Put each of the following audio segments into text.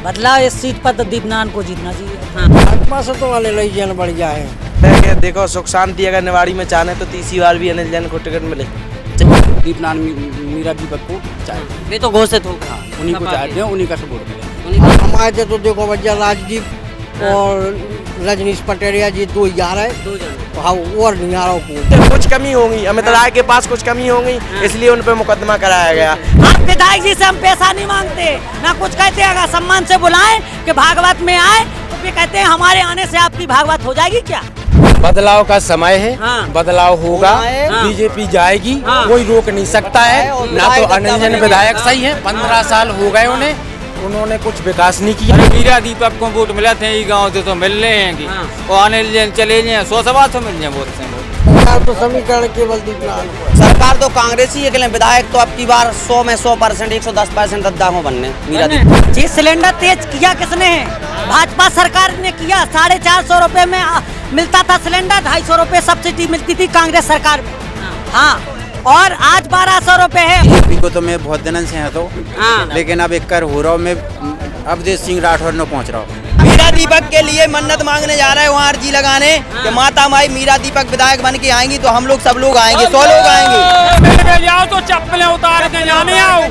बदलाव इस सीट पर तो दीपनारायण को जीतना चाहिए। हाँ। भाजपा से तो वाले लई जन बढ़िया है। देखो सुख शांति अगर निवाड़ी में चाहने तो तीसरी बार भी अनिल जैन को टिकट मिले। दीपनारायण मीरा दीपक को चाहिए, वे तो घोषित हो गया, उन्हीं को चाहते हैं, उन्हीं का सपोर्ट मिले। हम आए थे तो देखो भैया राजदीप और रजनीश पटेरिया जी 2 ही आ रहे हैं। हाँ और नहीं आ रहा हूँ। कुछ कमी होगी, अमित राय के पास कुछ कमी होगी, इसलिए उन पे मुकदमा कराया गया। आप विधायक जी से हम पैसा नहीं मांगते ना कुछ कहते, अगर सम्मान से बुलाएं कि भागवत में आए तो फिर कहते हैं हमारे आने से आपकी भागवत हो जाएगी क्या। बदलाव का समय है। हाँ। बदलाव होगा। हाँ। बीजेपी जाएगी। हाँ। कोई रोक नहीं सकता है। ना तो अनिल जैन विधायक सही है, 15 साल हो गए उन्होंने कुछ विकास नहीं किया। मीरा दीपक को वोट मिला थे गाँव से तो मिल रहे हैं कि और अनिल जैन चले जाए 100 सवा तो मिल जाए वोट से। सरकार तो समीकरण केवल दीपनारायण को। सरकार तो कांग्रेस ही है, लेकिन विधायक तो अब की बार 100 में 100%, 110% रद्दा हो बनने। मीरा जी सिलेंडर तेज किया किसने है? भाजपा सरकार ने किया। 450 रुपए में मिलता था सिलेंडर, 250 रुपए सब्सिडी मिलती थी कांग्रेस सरकार में। हाँ, और आज 1200 रुपए है। बीजेपी को तो मैं बहुत दिनों से है तो, लेकिन अब एक कर हो रहा हूँ मैं, अवधेश सिंह राठौर न पहुँच रहा हूँ। मीरा दीपक के लिए मन्नत मांगने जा रहे हैं वहाँ अर्जी लगाने कि माता माई मीरा दीपक विधायक बन के आएंगी तो हम लोग सब लोग आएंगे, 100 लोग आएंगे। जाओ तो चप्पलें उतार के जाने आओ।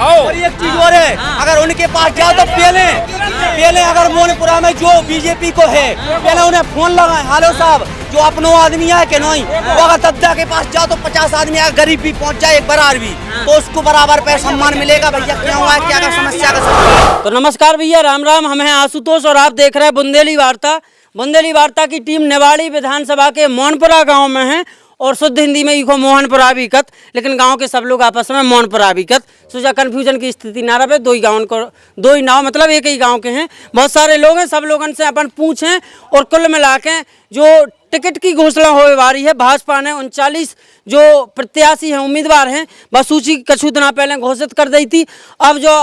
और एक चीज और है, अगर उनके पास जाओ तो पहले अगर मोनपुरा में जो बीजेपी को है पहले उन्हें फोन लगाए, हेलो साहब जो अपनो आदमी है कि नहीं, वो अगर तद्दा के पास जाओ तो 50 आदमी अगर गरीब भी पहुंच जाए एक बार भी तो उसको बराबर पे सम्मान मिलेगा। भैया क्या हुआ, क्या समस्या का। तो नमस्कार भैया, राम राम। हम हैं आशुतोष और आप देख रहे हैं बुंदेली वार्ता। बुंदेली वार्ता की टीम निवाड़ी विधानसभा के मोहनपुरा गांव में है और शुद्ध हिंदी में इको मोहनपुरा भी कत, लेकिन गांव के सब लोग आपस में मोहनपुरा भी कत। सोचा कन्फ्यूजन की स्थिति ना रहे, दो ही नाव मतलब एक ही गांव के हैं। बहुत सारे लोग हैं, सब लोगों से अपन पूछें और कुल मिला के जो टिकट की घोषणा होने वाली है, भाजपा ने 39 जो प्रत्याशी हैं उम्मीदवार हैं, बस सूची कछु दिना पहले घोषित कर दी थी। अब जो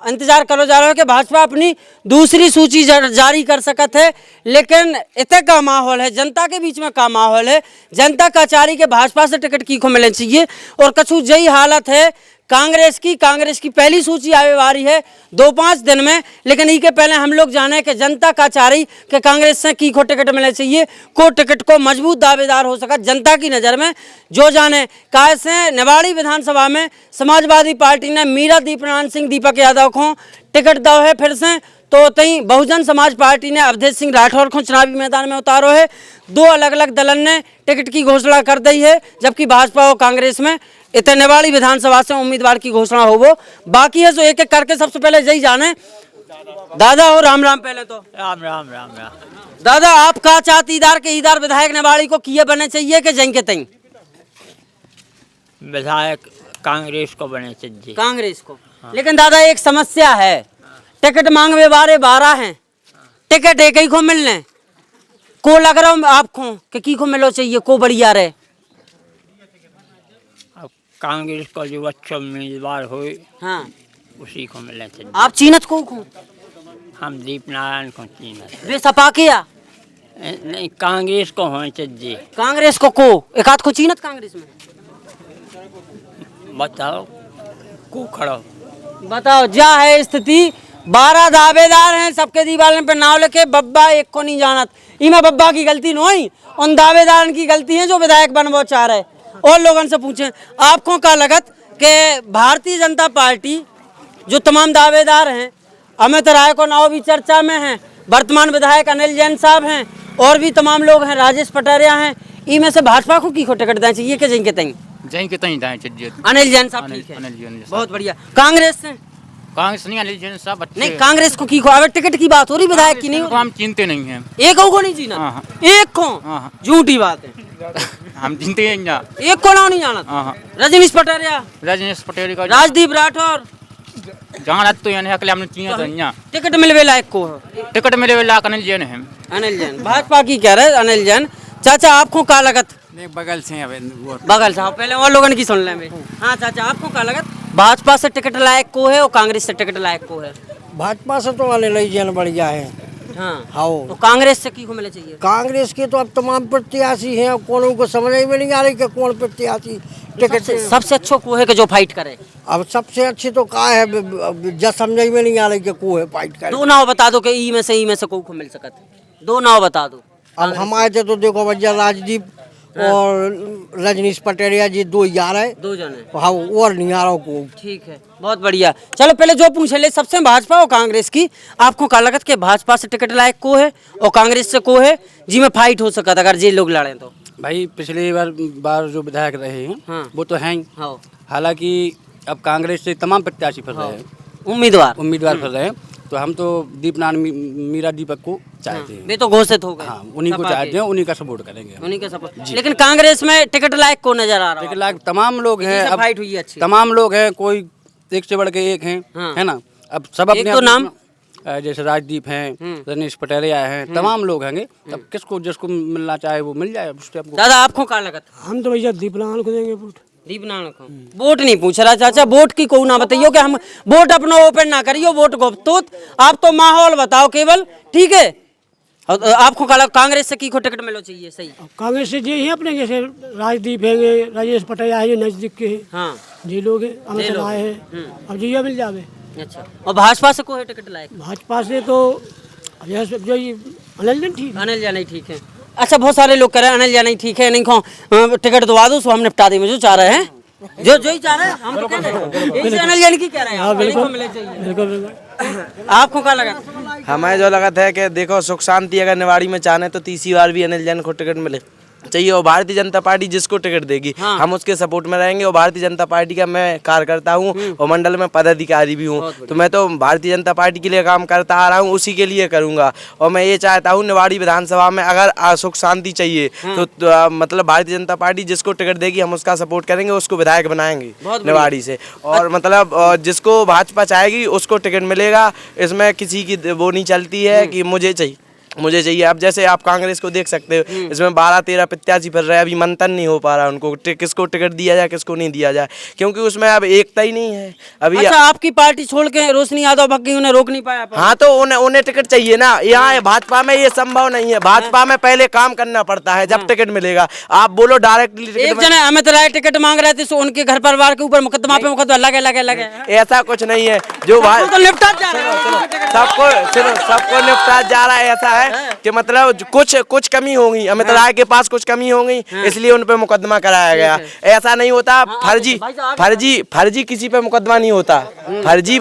इंतजार करो जा रहा है कि भाजपा अपनी दूसरी सूची जारी कर सकत है, लेकिन इतने का माहौल है, जनता के बीच में का माहौल है, जनता का चारी के भाजपा से टिकट की को मिलना चाहिए। और कछु यही हालत है कांग्रेस की पहली सूची आने वाली है 2-5 दिन में, लेकिन ई के पहले हम लोग जाने कि जनता का चारी कि कांग्रेस से की को टिकट मिलना चाहिए, को टिकट को मजबूत दावेदार हो सका जनता की नज़र में जो जाने। कैसे निवाड़ी विधानसभा में समाजवादी पार्टी ने मीरा दीपनारायण सिंह दीपक यादव को टिकट दो है फिर से, तो तई बहुजन समाज पार्टी ने अवधेश सिंह राठौर को चुनावी मैदान में उतारो है। 2 अलग अलग दलन ने टिकट की घोषणा कर दी है, जबकि भाजपा और कांग्रेस में इतने निवाड़ी विधानसभा से उम्मीदवार की घोषणा हो वो बाकी है। तो एक एक करके सबसे पहले यही जाने दादा हो राम राम। पहले तो राम राम राम राम। दादा आप का चाहती ईदार विधायक निवाड़ी को किए बने चाहिए कि जंग के तई? विधायक कांग्रेस को बने चाहिए। कांग्रेस को। लेकिन दादा एक समस्या है, टिकट मांगने वाले 12 हैं, टिकट एक ही को मिलने को लग रहा हूँ आपको कि की को मिलो चाहिए, को बढ़िया रहे। अब कांग्रेस का जो अच्छा उम्मीदवार हो हाँ उसी को मिलना चाहिए। आप चीनत को हम दीपनारायण को चीनत वे सपा किया नहीं, कांग्रेस को होना चाहिए। कांग्रेस को एक आध को चीनत कांग्रेस में बताओ को खड़ा बताओ जा है स्थिति। 12 दावेदार हैं, सबके दीवार पे नाव लिखे, बब्बा एक को नहीं जानत। इमें बब्बा की गलती नहीं, उन दावेदार की गलती है जो विधायक बनवा चाह रहे। और लोगों से पूछें आपको क्या लगत कि भारतीय जनता पार्टी जो तमाम दावेदार हैं, अमित राय को नाव भी चर्चा में हैं, वर्तमान विधायक अनिल जैन साहब हैं और भी तमाम लोग हैं, राजेश पटेरिया हैं, इनमें से भाजपा को की को टिकट देना चाहिए कि जिनके तई? जहीं के तहीं दाएं चाहिए। अनिल जैन साहब ठीक है, अनिल जैन बहुत बढ़िया। कांग्रेस से? कांग्रेस नहीं, अनिल जैन साहब अच्छे। नहीं कांग्रेस को की को अब टिकट की बात हो रही, विधायक की नहीं हो रही। हम चिंते नहीं हैं। एक को नहीं जीना, एक को झूठी बात है, हम चिंते हैं ना, एक को नहीं जाना। रजनीश पटेरिया, रजनीश पटेल का राजदीप राठौर जहाँ तो यानी अकेले हमने चिंता तो नहीं। टिकट मिलवे लायक को टिकट मिले वाला अनिल जैन है। अनिल जैन भाजपा की कह रहे अनिल जैन। चाचा आपको क्या लगत? बगल से बगल से पहले और लोगों की सुन लें। हाँ चाचा आपको क्या लगत, भाजपा से टिकट लायक को है और कांग्रेस से टिकट लायक को है? भाजपा से तो वाले लई जन बढ़िया है। हाँ तो कांग्रेस से की को मिलना चाहिए? कांग्रेस के तो अब तमाम प्रत्याशी हैं, अब कौन को समझ में नहीं आ रही कि कौन प्रत्याशी टिकट सबसे अच्छो को है कि जो फाइट करे। अब सबसे अच्छी तो का है जब समझ में नहीं आ रही कि को है फाइट करे। दो नाव बता दो कि ई में से को मिल सकत है। दो नाव बता दो। अब हम आए थे तो देखो भैया राजदीप और रजनीश पटेरिया जी दो यार है। दो जने। हाँ और नहीं आ रहा को। ठीक है, बहुत बढ़िया। चलो पहले जो पूछे ले सबसे भाजपा और कांग्रेस की, आपको क्या लगत के भाजपा से टिकट लायक को है और कांग्रेस से को है जी में फाइट हो सकता अगर जे लोग लड़े तो? भाई पिछली बार जो विधायक रहे हैं हाँ। वो तो हैं ही। हाँ। हालांकि अब कांग्रेस से तमाम प्रत्याशी फिर रहे हैं, उम्मीदवार फिर रहे हैं, तो हम तो दीपनारायण मीरा दीपक को चाहते हैं। वे तो घोषित हो गए। हाँ, उन्हीं को चाहते हैं, उन्हीं का सपोर्ट करेंगे हम। उन्हीं का सपोर्ट। लेकिन कांग्रेस में टिकट लायक को नजर आ रहा है? टिकट लायक तमाम लोग हैं। जिससे अब फाइट हुई है अच्छी। तमाम लोग हैं, कोई एक से बढ़ के एक हैं, हाँ। है ना। अब सब अपने एक तो नाम? जैसे राजदीप हैं, रजनीश पटेरिया हैं, तमाम लोग हैं। अब किसको जिसको मिलना चाहे वो मिल जाए। उससे आपको दादा आपको क्या लगता? हम तो भैया दीपनारायण को देंगे वोट। दीपनारायण को वोट नहीं पूछ रहा चाचा, वोट की को ना बताइयो कि हम वोट अपना ओपन ना करियो, वोट गुप्त। आप तो माहौल बताओ केवल, ठीक है। और आपको क्या लगता कांग्रेस से की को टिकट मिलो चाहिए? सही। कांग्रेस से ये हैं अपने जैसे राजदीप है, राजेश पटेरिया है, नजदीक के हैं। हाँ जी लोग हैं, अमित राय है, अब जी मिल जावे। अच्छा, और भाजपा से को है टिकट लायक? भाजपा से तो जो ये अनिल जैन ठीक है। अनिल जाना ही ठीक है। अच्छा, बहुत सारे लोग कह रहे हैं अनिल जाना ही ठीक है, नहीं खो टिकट दवा दो सो हम निपटा देंगे। जो चाह रहे हैं, जो ही चाह रहे हैं, हम तो कह रहे हैं यही से अनिल जाना की कह रहे हैं। हाँ बिल्कुल मिले चाहिए। बिल्कुल। आपको क्या लगा? हमें जो लगा था कि देखो सुख शांति अगर निवाड़ी में चाहने तो तीसरी बार भी अनिल जैन को टिकट मिले चाहिए और भारतीय जनता पार्टी जिसको टिकट देगी हम उसके सपोर्ट में रहेंगे। और भारतीय जनता पार्टी का मैं कार्यकर्ता हूँ और मंडल में पदाधिकारी भी हूँ, तो मैं तो भारतीय जनता पार्टी के लिए काम करता आ रहा हूँ, उसी के लिए करूँगा। और मैं ये चाहता हूँ निवाड़ी विधानसभा में अगर सुख शांति चाहिए तो मतलब भारतीय जनता पार्टी जिसको टिकट देगी हम उसका सपोर्ट करेंगे, उसको विधायक बनाएंगे निवाड़ी से। और मतलब जिसको भाजपा चाहेगी उसको टिकट मिलेगा, इसमें किसी की वो नहीं चलती है कि मुझे चाहिए। अब जैसे आप कांग्रेस को देख सकते हो, इसमें 12-13 प्रत्याशी फिर रहे हैं, अभी मंथन नहीं हो पा रहा उनको किसको टिकट दिया जाए किसको नहीं दिया जाए, क्योंकि उसमें अब एकता ही नहीं है अभी। अच्छा, आपकी पार्टी छोड़ के रोशनी यादव भग गई, उन्हें रोक नहीं पाया? हाँ, तो उन्हें टिकट चाहिए ना। यहाँ भाजपा में ये संभव नहीं है, भाजपा में पहले काम करना पड़ता है जब टिकट मिलेगा। आप बोलो डायरेक्टली एक जने अमित राय टिकट मांग रहे थे, सो उनके घर परिवार के ऊपर मुकदमा पे मुकदमा लगे। ऐसा कुछ नहीं है जो तो निपटा जा रहा है। सबको निपटा जा रहा है। ऐसा है कि मतलब कुछ कमी होगी, अमित राय के पास कुछ कमी होगी, इसलिए उन पे मुकदमा कराया गया। ऐसा नहीं होता, फर्जी किसी पे मुकदमा नहीं होता। फर्जी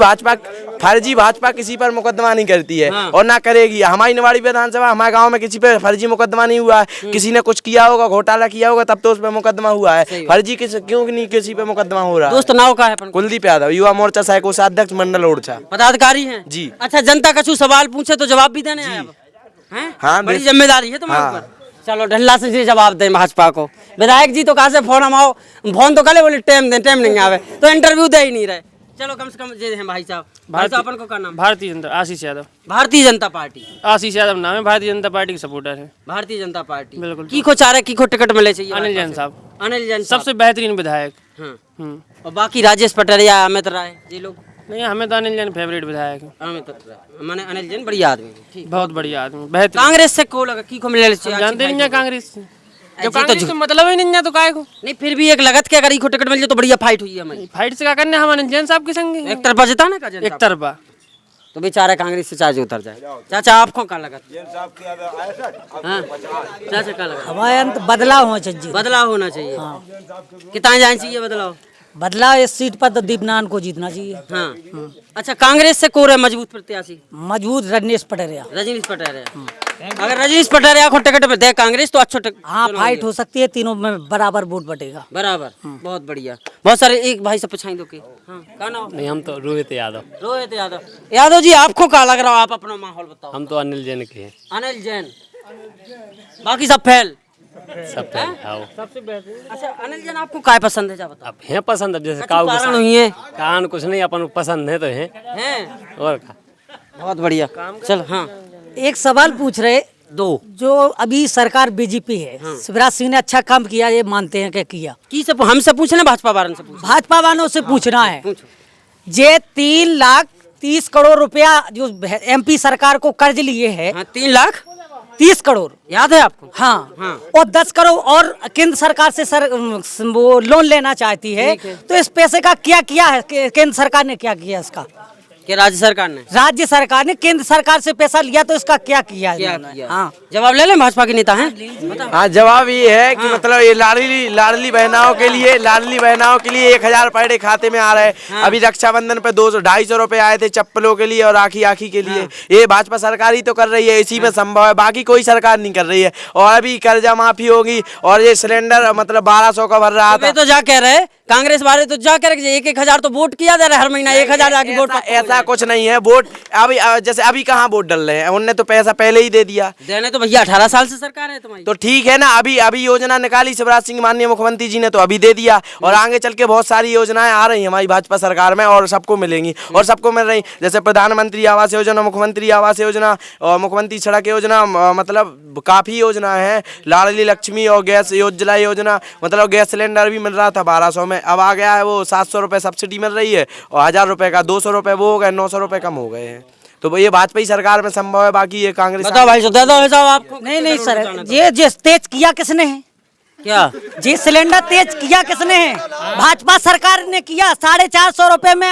भाजपा किसी पर मुकदमा नहीं करती है और ना करेगी। हमारी निवाड़ी विधानसभा हमारे गांव में किसी पे फर्जी मुकदमा नहीं हुआ है। किसी ने कुछ किया होगा, घोटाला किया होगा, तब तो उस पर मुकदमा हुआ है। फर्जी क्यों नहीं किसी पे मुकदमा हो रहा है? दोस्त नाव का है कुलदीप यादव, युवा मोर्चा सह कोषाध्यक्ष मंडल ओरछा, पदाधिकारी हैं जी। अच्छा, जनता कछु सवाल पूछे तो जवाब भी देने आए हैं? हाँ, बड़ी जिम्मेदारी है तुम्हारे हाँ। ऊपर। चलो ढल्ला से जी जवाब दें भाजपा को। विधायक जी तो कहाँ से फोन आओ, फोन तो कले बोले टाइम नहीं आवे, तो इंटरव्यू दे ही नहीं रहे। चलो कम से कम जे हैं भाई साहब। अपन को क्या नाम? भारतीय जनता आशीष यादव। भारतीय जनता पार्टी। आशीष यादव नाम है, भारतीय जनता पार्टी के सपोर्टर है। भारतीय जनता पार्टी बिल्कुल। की को चाह रहे, की को टिकट मिले चाहिए? अनिल जैन साहब। अनिल जैन सबसे बेहतरीन विधायक। हाँ। और बाकी राजेश पटेरिया, अमित राय जी लोग? नहीं, हमें तो अनिल जैन फेवरेट विधायक है। अमित राय माने अनिल जैन बढ़िया आदमी ठीक, बहुत बढ़िया आदमी, बेहतरीन। कांग्रेस से को लगा की को मिले चाहिए? जानते नहीं है कांग्रेस से, जब तो कांग्रेस से मतलब ही नहीं है तो काहे को? नहीं, फिर भी एक लगत के अगर इको टिकट मिल जाए तो बढ़िया फाइट हुई है हमारी। फाइट से क्या करने, हम अनिल जैन साहब के संग हैं। एक तरफा जिताने का जनता एक तरफा तो बेचारा कांग्रेस से चार्ज उतर जाए। चाचा आपको क्या लगा? हाँ, चाचा क्या लगा? हमारे अंत बदलाव होना चाहिए। बदलाव होना चाहिए। कितना जाना चाहिए बदलाव? बदलाव इस सीट पर तो दीपनारायण को जीतना चाहिए। हाँ। अच्छा, कांग्रेस से कौन है मजबूत प्रत्याशी? मजबूत रजनीश पटेरिया। रजनीश पटेरिया। अगर रजनीश पटेरिया को टिकट पे दे कांग्रेस तो अच्छा हाँ, फाइट हो सकती है, तीनों में बराबर वोट बटेगा। बराबर। बहुत बढ़िया। बहुत सारे एक भाई से पूछाई दो कि क्या नाम? नहीं, हम तो रोहित यादव। रोहित यादव। यादव जी आपको क्या लग रहा है? आप अपना माहौल बताओ। हम तो अनिल जैन के हैं। अनिल जैन, बाकी सब फेल। सब सबसे बेहतर। अच्छा, अनिल जैन आपको क्या पसंद है? बताओ। अब है पसंद, अब जैसे कारण हुई है कान कुछ नहीं, अपन पसंद है तो है और का। बहुत बढ़िया। चल हाँ, एक सवाल पूछ रहे दो। जो अभी सरकार बीजेपी है, शिवराज सिंह ने अच्छा काम किया, ये मानते हैं कि किया? की से हमसे पूछना, भाजपा वालों से पूछना? भाजपा वालों से पूछना है। पूछो। जे 3,30 करोड़ रुपया जो एमपी सरकार को कर्ज लिए है, 3 लाख 30 करोड़। याद है आपको? हाँ। और 10 करोड़ और केंद्र सरकार से वो लोन लेना चाहती है। तो इस पैसे का क्या किया है केंद्र सरकार ने, क्या किया इसका? कि राज्य सरकार ने? राज्य सरकार ने केंद्र सरकार से पैसा लिया तो इसका क्या किया है? क्या किया? हाँ, जवाब ले लें, भाजपा के नेता हैं। हाँ, जवाब ये है कि मतलब ये लाडली बहनाओं के लिए 1000 पर डे खाते में आ रहा है। अभी रक्षाबंधन पे 200-250 रुपए आए थे चप्पलों के लिए और आखी के लिए। ये भाजपा सरकार ही तो कर रही है, इसी में संभव है, बाकी कोई सरकार नहीं कर रही है। और अभी कर्जा माफी होगी और ये सिलेंडर मतलब 1200 का भर रहा था। तो जा कह रहे कांग्रेस वाले, तो जा कह रहे 1-1000 तो वोट किया जा रहा है हर महीना, 1000 जाके वोट। ऐसा कुछ नहीं है। वोट अभी जैसे अभी कहाँ वोट डल रहे हैं, उनने तो पैसा पहले ही दे दिया। देने तो भैया 18 साल से सरकार है तुम्हारी। तो ठीक है ना, अभी योजना निकाली शिवराज सिंह माननीय मुख्यमंत्री जी ने, तो अभी दे दिया। और आगे चल के बहुत सारी योजनाएं आ रही हैं हमारी भाजपा सरकार में और सबको मिलेंगी और सबको मिल रही। जैसे प्रधानमंत्री आवास योजना, मुख्यमंत्री आवास योजना और मुख्यमंत्री सड़क योजना, मतलब काफी योजना है। लाडली लक्ष्मी और गैस उज्ज्वला योजना, मतलब गैस सिलेंडर भी मिल रहा था 1200 में, अब आ गया है वो 700 रुपये सब्सिडी मिल रही है और 1000 रुपये का 200 रुपये वो हो गए, 900 रुपये कम हो गए हैं। तो ये भाजपा सरकार में संभव है, बाकी ये कांग्रेस। बताओ भाई साहब आपको। नहीं सर, ये तेज किया किसने है? क्या जी सिलेंडर तेज किया किसने है? भाजपा सरकार ने किया। 450 रुपए में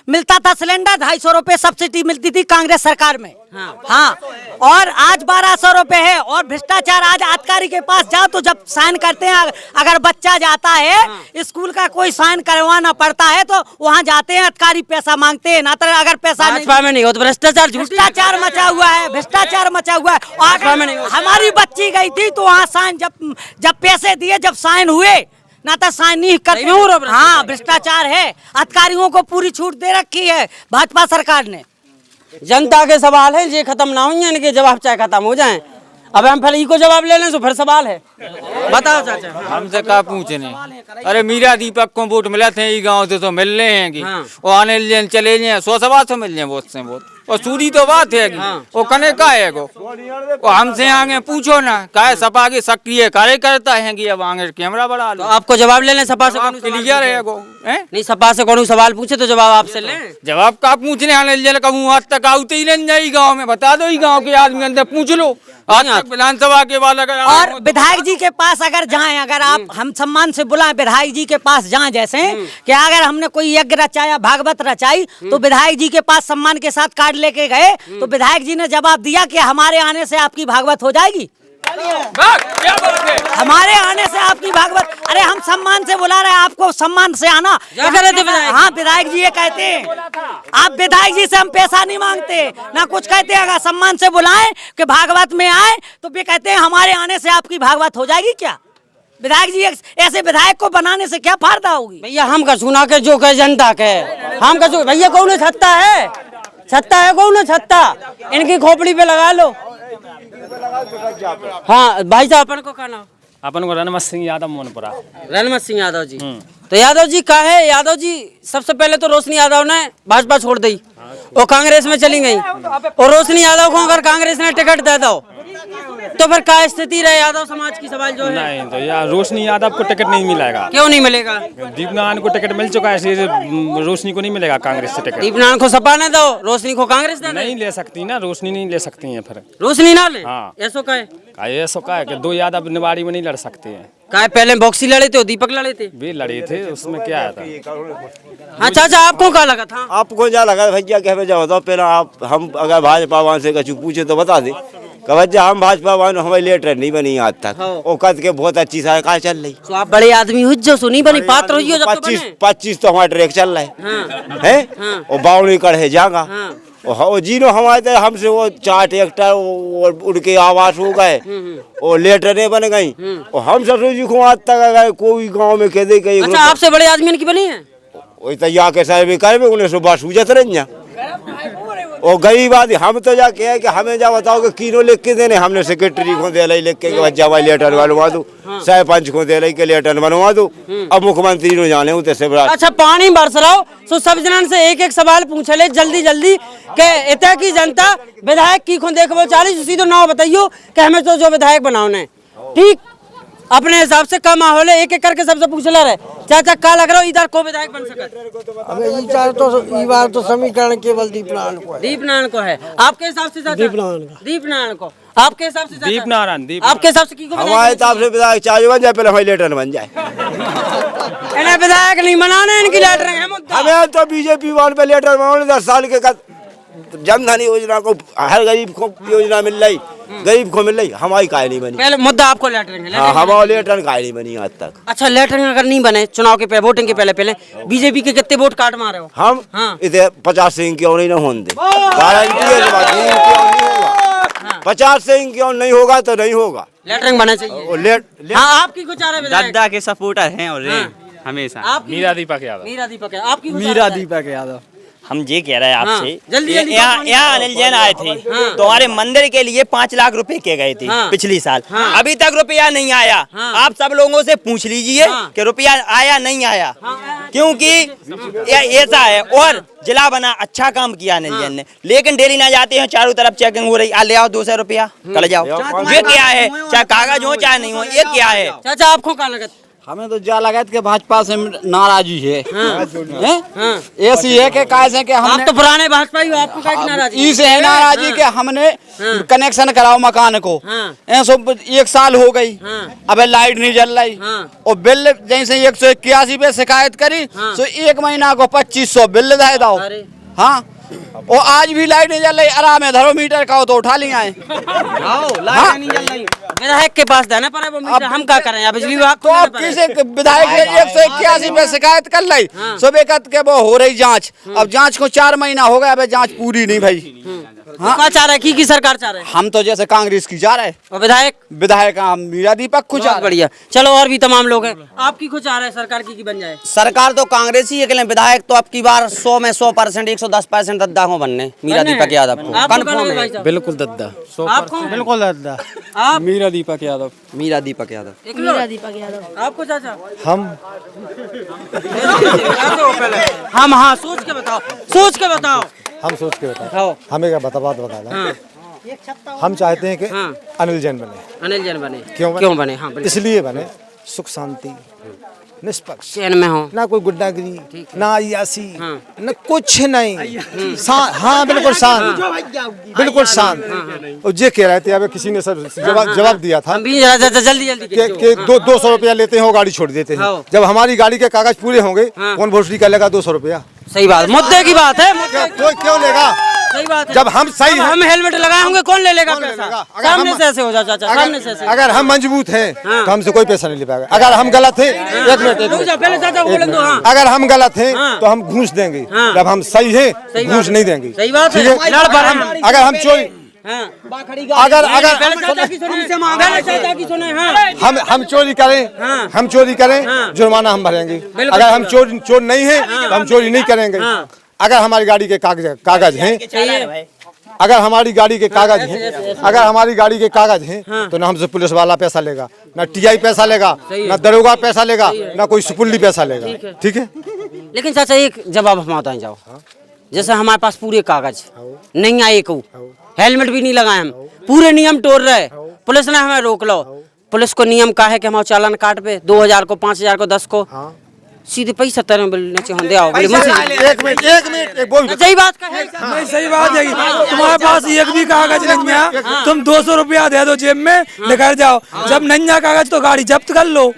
मिलता था सिलेंडर, 250 रुपए सब्सिडी मिलती थी कांग्रेस सरकार में। हाँ, और आज 1200 रुपए है। और भ्रष्टाचार, आज आबकारी के पास जाओ तो जब साइन करते हैं, अगर बच्चा जाता है स्कूल का कोई साइन करवाना पड़ता है तो वहाँ जाते हैं, आबकारी पैसा मांगते हैं ना। तो अगर पैसा नहीं हो तो भ्रष्टाचार मचा हुआ है, भ्रष्टाचार मचा हुआ है। हमारी बच्ची गई थी तो वहाँ साइन जब पैसे दिए, जब साइन हुए ना तो साइन नहीं करते। हाँ, भ्रष्टाचार है। अधिकारियों को पूरी छूट दे रखी है भाजपा सरकार ने। जनता के सवाल है, ये खत्म ना हो, इनके जवाब चाहे खत्म हो जाएं। अब हम फिर इको जवाब ले लें तो फिर सवाल है। बताओ चाचा। हमसे क्या पूछने? अरे मीरा दीपक को वोट मिला थे गाँव से तो मिल रहे हैं कि वो आने चले जाए 100-125 मिल जाए वोट से वोट। और सूदी तो बात है कि वो कने का है वो हमसे आगे पूछो ना, का सपा के सक्रिय कार्यकर्ता है कि अब आगे कैमरा बढ़ा लो। तो आपको जवाब ले लें सपा से? क्लियर है वो नहीं, सपा से कौन सवाल पूछे तो जवाब आपसे लें। जवाब का पूछने आने कहूँ आज तक आते ही नहीं जाई गाँव में, बता दो गाँव के आदमी अंदर पूछ लो। आज तक विधानसभा के बाद अगर और विधायक जी के पास अगर जाएं, अगर आप हम सम्मान से बुलाएं विधायक जी के पास जाएं, जैसे कि अगर हमने कोई यज्ञ रचाया, भागवत रचाई, तो विधायक जी के पास सम्मान के साथ कार्ड लेके गए तो विधायक जी ने जवाब दिया कि हमारे आने से आपकी भागवत हो जाएगी। हमारे आने से आपकी भागवत। अरे हम सम्मान से बुला रहे हैं, आपको सम्मान से आना। हाँ, विधायक जी ये कहते हैं, आप विधायक जी से हम पैसा नहीं मांगते ना कुछ कहते हैं। अगर सम्मान से बुलाएं कि भागवत में आए तो वे कहते हैं हमारे आने से आपकी भागवत हो जाएगी। क्या विधायक जी ऐसे विधायक को बनाने से क्या फायदा होगी? भैया हम का सुना के जो कहे जनता के, हम का भैया कौन छत्ता है? छत्ता है कौन छत्ता? इनकी खोपड़ी पे लगा लो। हाँ भाई साहब, अपन को क्या नाम? अपन को रणमत सिंह यादव मोनपुरा। रणमत सिंह यादव जी। तो यादव जी का है, यादव जी सबसे पहले तो रोशनी यादव ने भाजपा छोड़ दी और कांग्रेस में चली गई, और रोशनी यादव को अगर कांग्रेस ने टिकट दे दो तो फिर क्या स्थिति रहे यादव समाज की? सवाल जो है नहीं, तो यार रोशनी यादव को टिकट नहीं मिलेगा। क्यों नहीं मिलेगा? दीपनारायण को टिकट मिल चुका है, रोशनी को नहीं मिलेगा कांग्रेस से टिकट। दीपनारायण को सपा ने दो, रोशनी को कांग्रेस दे? नहीं ले सकती ना, रोशनी नहीं ले सकती है। फिर रोशनी ना ले? हाँ, ऐसा का है कि 2 यादव निवाड़ी में नहीं लड़ सकते हैं। का पहले बॉक्सी लड़े थे, दीपक लड़े थे, वे लड़े थे, उसमें क्या आया था? हाँ चाचा, आपको क्या लगा था? आपको क्या लगा भैया? क्या वजह बताओ पहले आप। हम अगर भाजपा वान से कछु पूछे तो बता दे कि हम भाजपा वान, हमारी लेटर नहीं बनी आज तक। वो कद के बहुत अच्छी सरकार चल रही। तो आप बड़े आदमी हो जो सुनी बनी पात्र हो, 25 तो हमारा ट्रैक चल रहा है, और 52 एकड़ है जागा। और जीरो हमारे हमसे वो 4 ट्रैक्टर उड़ के आवास हो गए और लेटरें बन गई। और हम सब को आज तक कोई गांव में कह दे कि अच्छा आपसे बड़े आदमी की बनी है? वही तो या के साहब करे उन्हें सुबह सूझत रही। और गरीब आदमी हम तो जा के है कि हमें जा बताओ कि किनो लिख के देने, हमने सेक्रेटरी को दे लिख के बच्चा भाई लेटर बनवा दो, सरपंच को दे के लेटर बनवा दो। अब मुख्यमंत्री ने जाने उते से बड़ा। अच्छा पानी बरस रहा हो तो सब जनन से एक सवाल पूछ ले जल्दी जल्दी के इतना की जनता विधायक की को देखो 40 उसी तो नाव बताइयो कि हमें तो जो विधायक बनाओ ने ठीक अपने हिसाब से का माहौल है, एक एक करके सबसे पूछ ले रहे। चाचा का लग रहा हो इधर को विधायक बन सकत? अबे ई बार तो समीकरण केवल दीपनारायण को है। दीपनारायण को है। आपके हिसाब से चाचा? दीपनारायण को। आपके हिसाब से चाचा? दीपनारायण। आपके हिसाब से की को? हमारे हिसाब से विधायक चाहे बन जाए, पहले हमारी लेटर बन जाए। इन्हें विधायक नहीं बनाने, इनकी लेटर है मुद्दा। हमें तो बीजेपी वाले पे लेटर बनाने 10 साल के जनधन योजना को हर गरीब को योजना मिल रही, गरीब को मिल रही, हमारी काय नहीं बनी। पहले मुद्दा आपको लेटरिंग है। हाँ, हमारी लेटर काय नहीं बनी आज तक। अच्छा, लेटरिंग अगर नहीं बने चुनाव के पहले, वोटिंग के पहले बीजेपी के कितने वोट काट मारे हो? हम हाँ। इधर 50 से क्यों नहीं होने दे, गारंटी है 50 से क्यों नहीं होगा तो नहीं होगा। लेटरिंग बनना चाहिए। हाँ, आपकी कुछ आ रहा है? दादा के सपोर्टर हैं और हमेशा। मीरा दीपक यादव। मीरा दीपक है। आपकी मीरा दीपक यादव। हम ये कह रहे हैं आपसे, जल्दी यहाँ अनिल जैन आए थे तो हमारे मंदिर के लिए 5 लाख रुपए किए गए थे पिछली साल। अभी तक रुपया नहीं आया। आप सब लोगों से पूछ लीजिए कि रुपया आया नहीं आया, क्योंकि ऐसा है। और जिला बना, अच्छा काम किया अनिल जैन ने, लेकिन डेली ना जाते हैं, चारों तरफ चेकिंग हो रही। ले आओ 200 रुपया, कल जाओ। ये क्या है? चाहे कागज हो चाहे नहीं हो, ये क्या है? चाचा आपको क्या लगता? हमें तो जा लगा कि भाजपा से नाराजी है। ऐसी है कि कैसे कि आप तो पुराने भाजपा ही हो, आपको क्या की नाराजी? इसे है नाराजी कि हमने कनेक्शन कराओ मकान को, ऐसा 1 साल हो गई, अबे लाइट नहीं जल रही। और बिल जैसे 181 पे शिकायत करी तो 1 महीना को 2500 बिल दे दो। हाँ, और आज भी लाइट नहीं जल रही। आराम है, धरो मीटर का हो तो उठा लिया है। लाइट नहीं जल रही, विधायक के पास जाना पड़ा वो मीटर। हम क्या करें? बिजली विभाग तो आप किसे विधायक 181 पे शिकायत कर ली, सुबह कत के वो हो रही जांच। अब जांच को 4 महीना हो गया, अब जांच पूरी नहीं भाई। हाँ, क्या चाह रहा है? की सरकार चाह रहे हैं? हम तो जैसे कांग्रेस की जा रहे हैं। और विधायक हम मीरा दीपक कुछ बढ़िया। चलो, और भी तमाम लोग हैं। आपकी कुछ आ रहा है सरकार की बन जाए? सरकार तो कांग्रेस ही है, विधायक तो अब की बार 100 में 100%, 110% दद्दा को बनने। मीरा दीपक यादव को कंफर्म है। बिल्कुल दद्दा। आपको? बिल्कुल दद्दा। आप? मीरा दीपक यादव। मीरा दीपक यादव। मीरा दीपक यादव। आपको चाचा? हम हाँ, सोच के बताओ, सोच के बताओ। हम सोच के बताओ, हमें क्या बता दें। हम चाहते हैं कि अनिल जैन बने। अनिल जैन बने। क्यों बने? हाँ, इसलिए बने, सुख शांति, निष्पक्ष, चैन में हो, ना कोई गुंडागिरी, ना अय्यासी, न कुछ नहीं। हाँ, बिल्कुल शांत, बिल्कुल शांत। और ये कह रहे थे, अब किसी ने सब जवाब दिया था जल्दी कि 200 रुपया लेते हैं, वो गाड़ी छोड़ देते हैं। जब हमारी गाड़ी के कागज पूरे होंगे, कौन वोटरी का लेगा 200 रुपया? सही बात, मुद्दे की बात है। क्यों लेगा? सही बात है। जब हम सही हम हेलमेट लगाए होंगे, कौन ले लेगा पैसा? सामने से ऐसे हो जा चाचा, सामने से ऐसे। अगर हम मजबूत हैं तो हमसे कोई पैसा नहीं ले पाएगा। अगर हम गलत हैं, एक मिनट, पहले चाचा बोले दो। हाँ, अगर हम गलत हैं तो हम घूस देंगे। जब हम सही हैं, घूस नहीं देंगे। सही बात है। अगर हम चोरी, अगर हम चोरी करें, हम चोरी करें, जुर्माना हम भरेंगे। अगर हम चोर नहीं है तो हम चोरी नहीं करेंगे। अगर हमारी गाड़ी के कागज हैं, अगर हमारी गाड़ी के कागज हैं, अगर हमारी गाड़ी के कागज हैं, तो ना हमसे पुलिस वाला पैसा लेगा, ना टीआई पैसा लेगा, ना दरोगा पैसा लेगा, ना कोई सुपुल्ली पैसा लेगा। ठीक है। लेकिन चाचा एक जवाब हम बताएं जाओ, जैसे हमारे पास पूरे कागज नहीं आए, को हेलमेट भी नहीं लगाए, हम पूरे नियम तोड़ रहे, पुलिस ने हमें रोक लो। पुलिस को नियम का है कि हमारे चालान काट पे 2000 को, 5000 को, 10 को सीधे पैसा तरह बोलने चाहिए। दे आओ एक मिनट, सही बात का है। सही बात है। तुम्हारे पास एक भी कागज नहीं है, तुम 200 रुपया दे दो जेब में, लेकर जाओ। जब नहीं है कागज तो गाड़ी जब्त कर लो।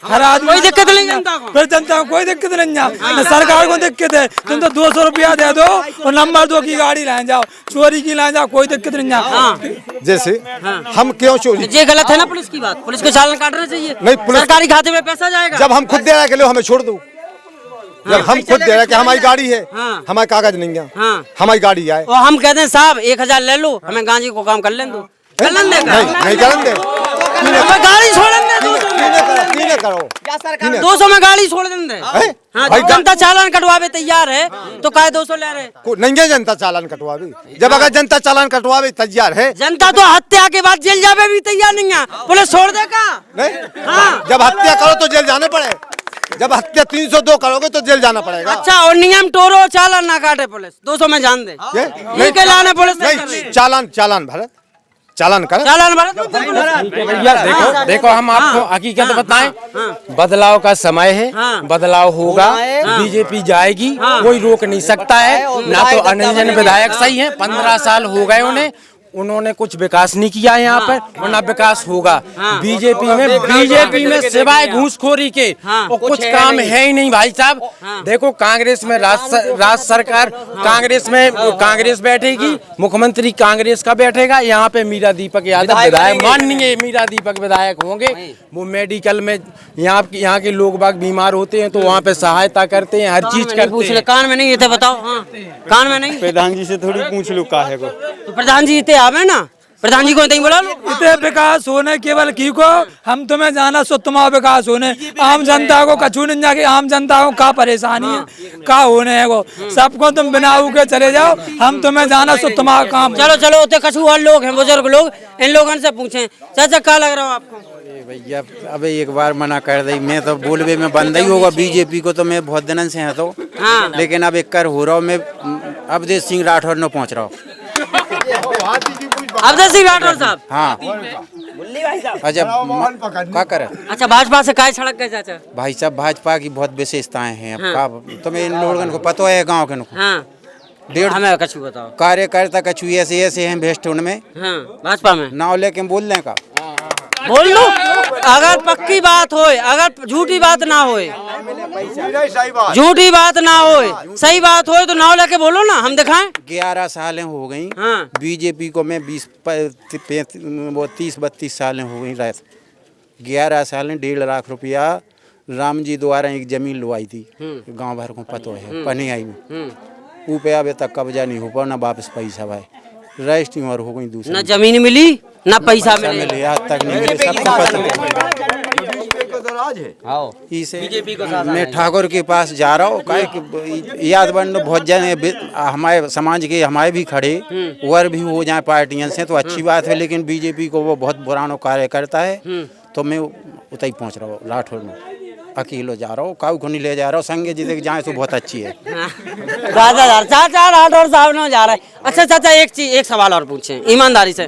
हर आदमी कोई दिक्कत नहीं, जनता को। फिर जनता को कोई दिक्कत नहीं है, सरकार को दिक्कत है। तुम तो 200 रुपया दे दो और नंबर 2 की गाड़ी लाए जाओ, चोरी की लाए जाओ, कोई दिक्कत नहीं है। जैसे हम क्यों चोरी? ये गलत है ना पुलिस की बात, पुलिस को चालान काटना चाहिए। नहीं, सरकारी खाते में पैसा जाएगा। जब हम खुद दे रहे के हमें छोड़ दो। जब हम खुद दे रहे कि हमारी गाड़ी है, हमारे कागज नहीं है, हमारी गाड़ी है, और हम कहते हैं साहब 1000 ले लो, हमें गांजी को काम कर लें दो, नहीं करें दे, गाड़ी छोड़ दे, 200 में गाड़ी छोड़ देंगे। हाँ, जनता चालान कटवावे तैयार है तो काय 200 ले रहे? नहीं है जनता चालान कटवावे। जब अगर जनता चालान कटवावे तैयार है, जनता तो हत्या के बाद जेल जावे भी तैयार नहीं है, पुलिस छोड़ देगा नहीं। हाँ, जब हत्या करो तो जेल जाने पड़े। जब हत्या 302 करोगे तो जेल जाना पड़ेगा। अच्छा, और नियम तोड़ो, चालान ना काटे पुलिस, 200 में जान दे, नहीं लाने पुलिस नहीं, चालान भरे, चालान करें। चालान भैया देखो देखो हम आपको हकीकत बताएं, बदलाव का समय है, बदलाव होगा, बीजेपी जाएगी, कोई रोक नहीं सकता है। ना तो अनिल जैन विधायक सही है, 15 साल हो गए उन्होंने कुछ विकास नहीं किया है यहाँ पर, और ना विकास होगा। बीजेपी में सिवाय घूसखोरी के और कुछ काम है ही नहीं भाई साहब। देखो कांग्रेस में राज सरकार, कांग्रेस बैठेगी, मुख्यमंत्री कांग्रेस का बैठेगा। यहाँ पे मीरा दीपक यादव विधायक, माननीय मीरा दीपक विधायक होंगे। वो मेडिकल में यहाँ के लोग बाग बीमार होते हैं तो वहाँ पे सहायता करते हैं, हर चीज करते हैं। कान में नहीं थे, बताओ। कान में नहीं, प्रधान जी से थोड़ी पूछ लो का है को। तो प्रधान जी इतने आवे ना, प्रधान जी को नहीं बोला लो। इतने विकास होने केवल की को हम तुम्हें जाना सो तुम्हारा विकास होने, आम जनता को कछू नहीं जाके, आम जनता को का परेशानी है का होने है वो सबको तुम बिना के चले जाओ, हम तुम्हें जाना सो तुम्हारा काम। चलो चलो होते कछू और लोग हैं, बुजुर्ग लोग, इन लोगों से पूछें। चाचा क्या लग रहा हो आपको? भैया अब एक बार मना कर दी, मैं तो बोलबे में बंद ही होगा। बीजेपी को तो मैं बहुत दिनों से है तो, लेकिन अब एक कर हो रहा हूँ मैं, अवधेश सिंह राठौर न पहुँच रहा हूँ। अवधेश सिंह राठौर साहब, हाँ अच्छा क्या करे। अच्छा भाजपा से काय सड़क गए चाचा? भाई साहब भाजपा की बहुत विशेषताएं हैं। अब तुम्हें इन लोगों को पता है गाँव के डेढ़ हमें कछु बताओ। कार्यकर्ता कछु ऐसे हैं भेस्ट उनमें भाजपा में नाव लेके बोल दें का बोल लो। अगर पक्की बात होए, अगर झूठी बात ना होए, झूठी बात ना होए, सही बात होए तो नाव लेके बोलो ना, हम दिखाएं। 11 सालें हो गई बीजेपी को, मैं 30-32 सालें हो गई। 11 सालें 1.5 लाख रुपया राम जी द्वारा एक जमीन लुआई थी, गांव भर को पता है, पनियाई में ऊपर अभी तक कब्जा नहीं हो पा, ना वापस पैसा भाई रजिस्ट्री और हो गई दूसरी, ना जमीन मिली ना पैसा मिले, आज तक नहीं मिले। सबको पता है। मैं ठाकुर के पास जा रहा हूँ, याद बंद बहुत जन हमारे समाज के हमारे भी खड़े और भी हो जाए पार्टियां से तो अच्छी बात है, लेकिन बीजेपी को वो बहुत पुराना कार्य करता है। तो मैं उतर ही पहुँच रहा हूँ लाठौर में, अकेलो जा रहा हूँ, काऊ को नहीं ले जा रहा हूँ, संगे जी देख जाए तो बहुत अच्छी है। चाचा राठौर साहब ने जा रहा है। अच्छा चाचा एक सवाल और पूछें ईमानदारी से,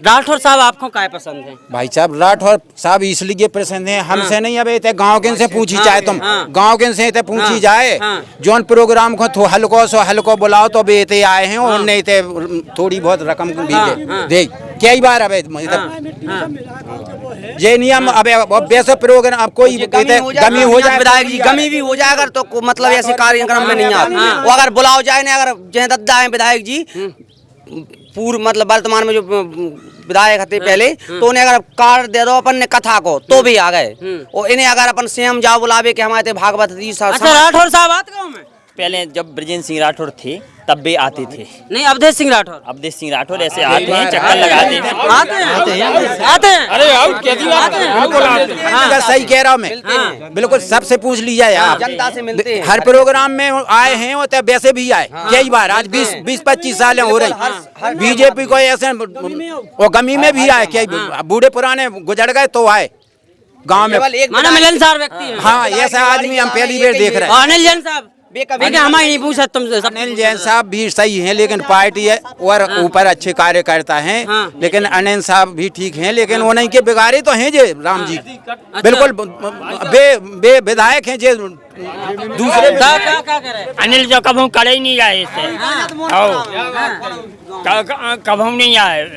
राठौर साहब आपको क्या पसंद है? भाई साहब राठौर साहब इसलिए पसंद है, हमसे नहीं, अब इतने गाँव के से पूछी चाहे तुम, गाँव के से पूछी जाए जोन प्रोग्राम को तो हल्को बुलाओ तो भी इतने आए हैं, और नहीं थोड़ी बहुत रकम भी दे कई बार। अब ये नियम अब वैसे प्रोग्राम अब कोई गमी हो जाए, विधायक जी गमी भी हो जाए अगर तो मतलब ऐसे कार्यक्रम में नहीं आते, वो अगर बुलाओ जाए ना, अगर जय दद्दा है विधायक जी पूर्व मतलब वर्तमान में जो विधायक थे पहले, तो उन्हें अगर कार्ड दे दो अपन ने कथा को तो भी आ गए, और इन्हें अगर अपन सीएम जाओ बुलावे के हमारे भागवत जी। अच्छा राठौर साहब आते गाँव में? पहले जब ब्रजेंद्र सिंह राठौर थे तब भी आते थे। नहीं अवधेश सिंह राठौर ऐसे आते हैं, चक्कर लगाते हैं, आते हैं। अरे सही कह रहा हूँ मैं, बिल्कुल सबसे पूछ लीजिए यार, जनता से मिलते हैं, हर प्रोग्राम में आए हैं, और तब वैसे भी आए कई बार। आज 20-25 साल हो रही बीजेपी को ऐसे, और गमी में भी आए, कई बूढ़े पुराने गुजर गए तो आए गाँव में। मिलनसार व्यक्ति है। हाँ ऐसा आदमी हम पहली बार देख रहे हैं। अनिल जैन साहब हमारे नहीं पूछा तुमसे। अनिल जैन साहब भी सही हैं, लेकिन पार्टी है और ऊपर अच्छे कार्य करता है, लेकिन अनिल साहब भी ठीक हैं, लेकिन वो नहीं के बिगाड़े तो हैं जे राम जी, बिल्कुल बे विधायक हैं जे दूसरे। अनिल जो कभी करे ही नहीं आए इससे, कभी नहीं आए।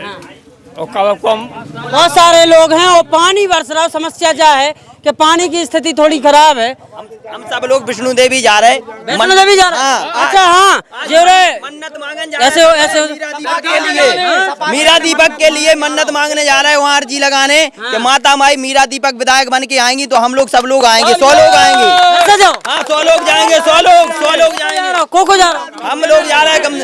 बहुत सारे लोग हैं और पानी बरस रहा, समस्या क्या है कि पानी की स्थिति थोड़ी खराब है। हम सब लोग विष्णु देवी जा रहे हैं, वैष्णो देवी जा रहे हैं। अच्छा हाँ जो मन्नत मांगने ऐसे मीरा दीपक के लिए मन्नत मांगने जा रहे हैं, वहाँ अर्जी लगाने कि माता माई मीरा दीपक विधायक बन के आएंगी तो हम लोग सब लोग आएंगे, 100 लोग आएंगे। हाँ 100 लोग जाएंगे, 100 लोग जाएंगे। को जा रहा? हम लोग जा रहे हैं, कम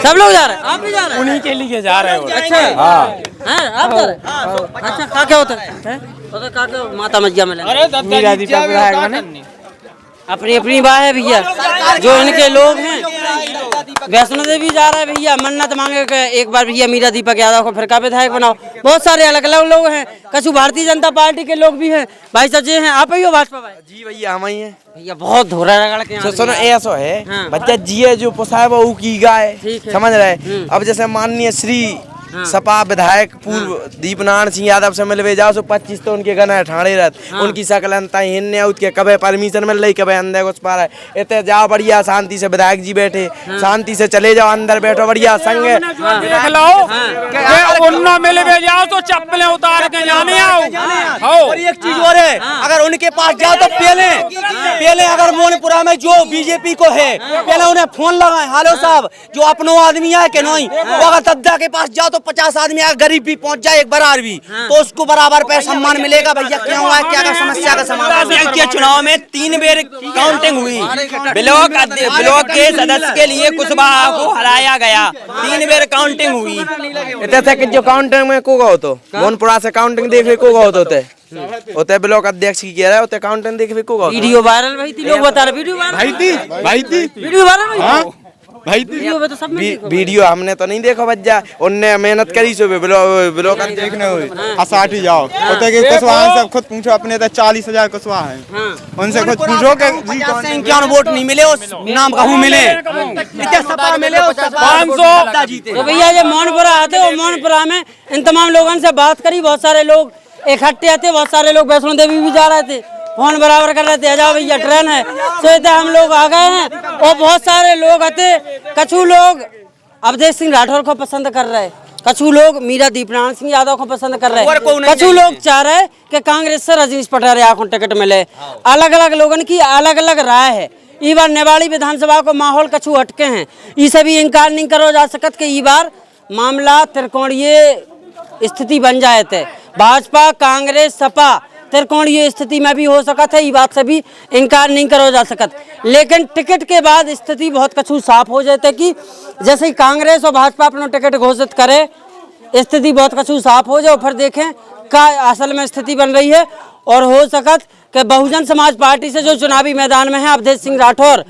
सब लोग जा रहे हैं, आप भी जा रहे हैं? उन्हीं के लिए जा रहे हो। अच्छा आप जा रहे हैं? अच्छा क्या होता है? तो माता मैया में मीरा दीपक विधायक बने, अपनी अपनी बात है भैया, जो इनके लोग हैं वैष्णो देवी जा रहा है भैया, मन्नत मांगे कि एक बार भैया मीरा दीपक यादव को फिर का विधायक बनाओ। बहुत सारे अलग अलग लोग हैं, कछु भारतीय जनता पार्टी के लोग भी हैं। भाई साहब जी हैं, आप ही हो भाजपा भाई? जी भैया हम ही हैं भैया, बहुत धोरा रगड़ के सुनो ऐसा है बच्चा जिए जो पोसाए वो की गाय, समझ रहे। अब जैसे माननीय श्री सपा विधायक पूर्व दीपनारायण सिंह यादव से मिलवे जाओ, 25 तो उनके गना ठाणे रहत उनकी सकलनता हिन्ने उठ के कभी परमिशन मिल रही, कभी अंदर घुस पा रहे। इतने जाओ बढ़िया शांति से, विधायक जी बैठे शांति से चले जाओ, अंदर बैठो बढ़िया संग उन्ना मिलवे जाओ तो चप्पलें उतार के जाने आओ। और एक चीज और है, अगर उनके पास जाओ तो पहले अगर मोनपुरा में जो बीजेपी को है पहले उन्हें फोन लगाए, हेलो साहब जो अपनो आदमी है कि नहीं, वो अगर तद्दा के पास जाओ तो 50 आदमी अगर गरीब भी पहुंच जाए एक बार भी तो उसको बराबर पे सम्मान मिलेगा। भैया क्या हुआ, क्या का समस्या का समाधान? के चुनाव में 3 बार काउंटिंग हुई, ब्लॉक के सदस्य के लिए कुशवाहा को हराया गया, 3 बार काउंटिंग हुई। इतने थे कि जो काउंटिंग में को गो तो मोनपुरा से काउंटिंग देखे को गो होते ब्लॉक अध्यक्ष की कह रहा है, होते काउंटिंग देखे को गो। वीडियो वायरल भाई थी, लोग बता रहे वीडियो वायरल वीडियो वायरल भाई तो सब वीडियो हमने तो नहीं देखा बच्चा, उनने मेहनत करी सो ब्लॉक देखने हुए असाठी जाओ होते कि कुशवाहा से खुद पूछो, अपने तो 40,000 कुशवाहा है, उनसे खुद पूछो कि क्या वोट नहीं मिले उस नाम कहूँ मिले, सपा मिले 500 जीते। तो भैया जब मोनपुरा आते हो, मोनपुरा में इन तमाम लोगों से बात करी, बहुत सारे लोग इकट्ठे आते, बहुत सारे लोग वैष्णो देवी भी जा रहे थे, फोन बराबर कर रहे थे, जाओ भैया ट्रेन है, तो हम लोग आ गए हैं। और बहुत सारे लोग आते, कछु लोग अवधेश सिंह राठौर को पसंद कर रहे, कछु लोग मीरा दीपनारायण सिंह यादव को पसंद कर रहे, कछु लोग चाह रहे कि कांग्रेस से रजनीश पटेरिया को टिकट मिले। अलग अलग लोगों की अलग अलग राय है। ई बार नेवाड़ी विधानसभा को माहौल कछु हटके हैं, इसे भी इनकार नहीं करो जा सकत कि ई बार मामला त्रिकोणीय स्थिति बन जाए थे। भाजपा कांग्रेस सपा त्रिकोणीय स्थिति में भी हो सकत है, ये बात से भी इनकार नहीं करो जा सकत। लेकिन टिकट के बाद स्थिति बहुत कछु साफ हो जाते कि जैसे ही कांग्रेस और भाजपा अपना टिकट घोषित करे, स्थिति बहुत कछु साफ हो जाए, फिर देखें क्या असल में स्थिति बन रही है। और हो सकत कि बहुजन समाज पार्टी से जो चुनावी मैदान में है अवधेश सिंह राठौर,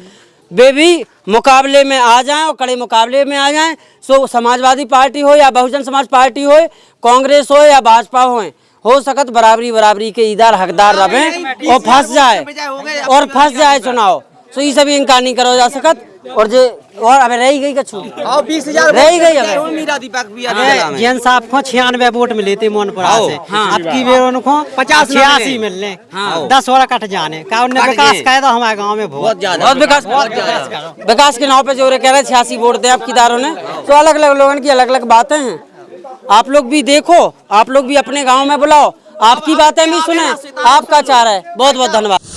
वे भी मुकाबले में आ जाएं और कड़े मुकाबले में आ जाएं। सो समाजवादी पार्टी हो या बहुजन समाज पार्टी हो, कांग्रेस हो या भाजपा हो सकत बराबरी के इधर हकदार रहे और फंस जाए चुनाव। सो ये सभी इनकार नहीं करो जा सकत। और अबे रही गई कछु 20,000 रही गई अबे मीरा दीपक भी जैन साहब को 96 वोट मिले थे मोनपुरा से, अब की बेर उनको 85 मिलने, 10 और कट जाने का उन्होंने विकास कह दो हमारे गांव में बहुत विकास के नाव पे जो कह रहे 86 वोट दे आपकी दारों ने। तो अलग अलग लोगों की अलग अलग बातें हैं, आप लोग भी देखो, आप लोग भी अपने गाँव में बुलाओ, आपकी बातें भी सुने, आपका चाह रहा है। बहुत बहुत धन्यवाद।